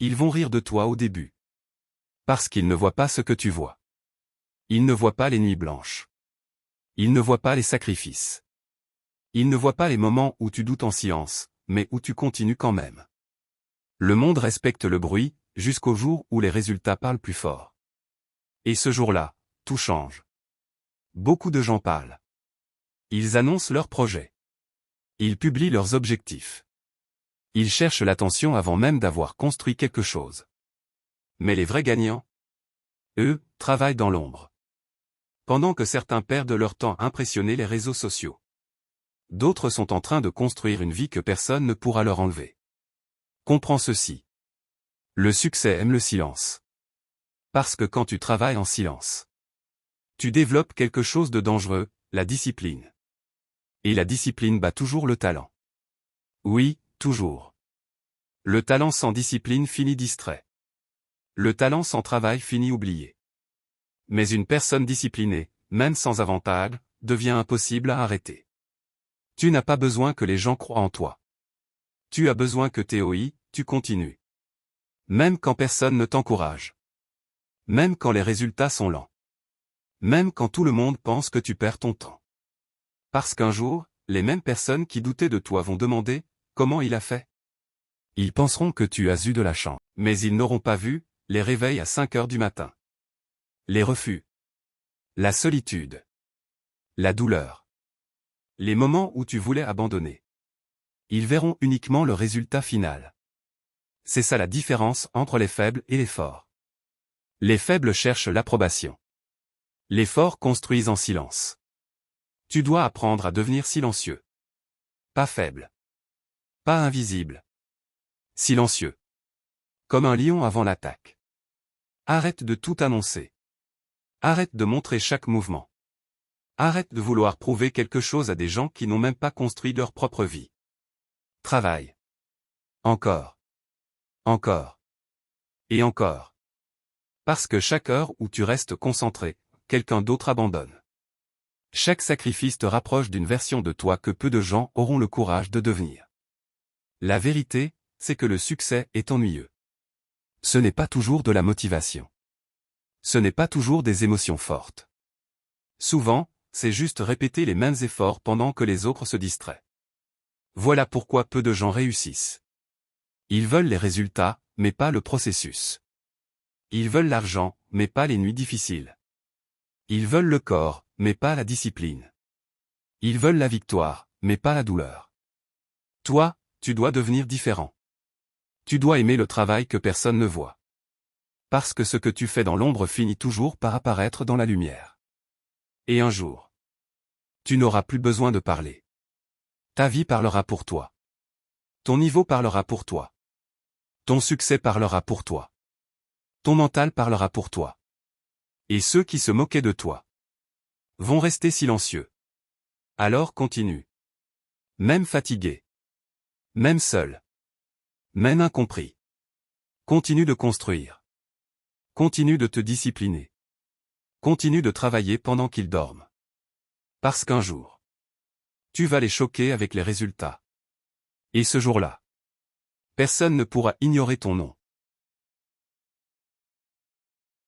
Ils vont rire de toi au début. Parce qu'ils ne voient pas ce que tu vois. Ils ne voient pas les nuits blanches. Ils ne voient pas les sacrifices. Ils ne voient pas les moments où tu doutes en silence, mais où tu continues quand même. Le monde respecte le bruit, jusqu'au jour où les résultats parlent plus fort. Et ce jour-là, tout change. Beaucoup de gens parlent. Ils annoncent leurs projets. Ils publient leurs objectifs. Ils cherchent l'attention avant même d'avoir construit quelque chose. Mais les vrais gagnants, eux, travaillent dans l'ombre. Pendant que certains perdent leur temps à impressionner les réseaux sociaux. D'autres sont en train de construire une vie que personne ne pourra leur enlever. Comprends ceci. Le succès aime le silence. Parce que quand tu travailles en silence, tu développes quelque chose de dangereux, la discipline. Et la discipline bat toujours le talent. Oui, toujours. Le talent sans discipline finit distrait. Le talent sans travail finit oublié. Mais une personne disciplinée, même sans avantage, devient impossible à arrêter. Tu n'as pas besoin que les gens croient en toi. Tu as besoin que tu continues. Même quand personne ne t'encourage. Même quand les résultats sont lents. Même quand tout le monde pense que tu perds ton temps. Parce qu'un jour, les mêmes personnes qui doutaient de toi vont demander « Comment il a fait ?» Ils penseront que tu as eu de la chance. Mais ils n'auront pas vu les réveils à 5 heures du matin. Les refus. La solitude. La douleur. Les moments où tu voulais abandonner. Ils verront uniquement le résultat final. C'est ça la différence entre les faibles et les forts. Les faibles cherchent l'approbation. Les forts construisent en silence. Tu dois apprendre à devenir silencieux. Pas faible. Pas invisible. Silencieux. Comme un lion avant l'attaque. Arrête de tout annoncer. Arrête de montrer chaque mouvement. Arrête de vouloir prouver quelque chose à des gens qui n'ont même pas construit leur propre vie. Travaille. Encore. Encore. Et encore. Parce que chaque heure où tu restes concentré, quelqu'un d'autre abandonne. Chaque sacrifice te rapproche d'une version de toi que peu de gens auront le courage de devenir. La vérité, c'est que le succès est ennuyeux. Ce n'est pas toujours de la motivation. Ce n'est pas toujours des émotions fortes. Souvent, c'est juste répéter les mêmes efforts pendant que les autres se distraient. Voilà pourquoi peu de gens réussissent. Ils veulent les résultats, mais pas le processus. Ils veulent l'argent, mais pas les nuits difficiles. Ils veulent le corps, mais pas la discipline. Ils veulent la victoire, mais pas la douleur. Toi, tu dois devenir différent. Tu dois aimer le travail que personne ne voit. Parce que ce que tu fais dans l'ombre finit toujours par apparaître dans la lumière. Et un jour, tu n'auras plus besoin de parler. Ta vie parlera pour toi. Ton niveau parlera pour toi. Ton succès parlera pour toi. Ton mental parlera pour toi. Et ceux qui se moquaient de toi vont rester silencieux. Alors continue. Même fatigué. Même seul. Même incompris. Continue de construire. Continue de te discipliner. Continue de travailler pendant qu'ils dorment. Parce qu'un jour, tu vas les choquer avec les résultats. Et ce jour-là, personne ne pourra ignorer ton nom.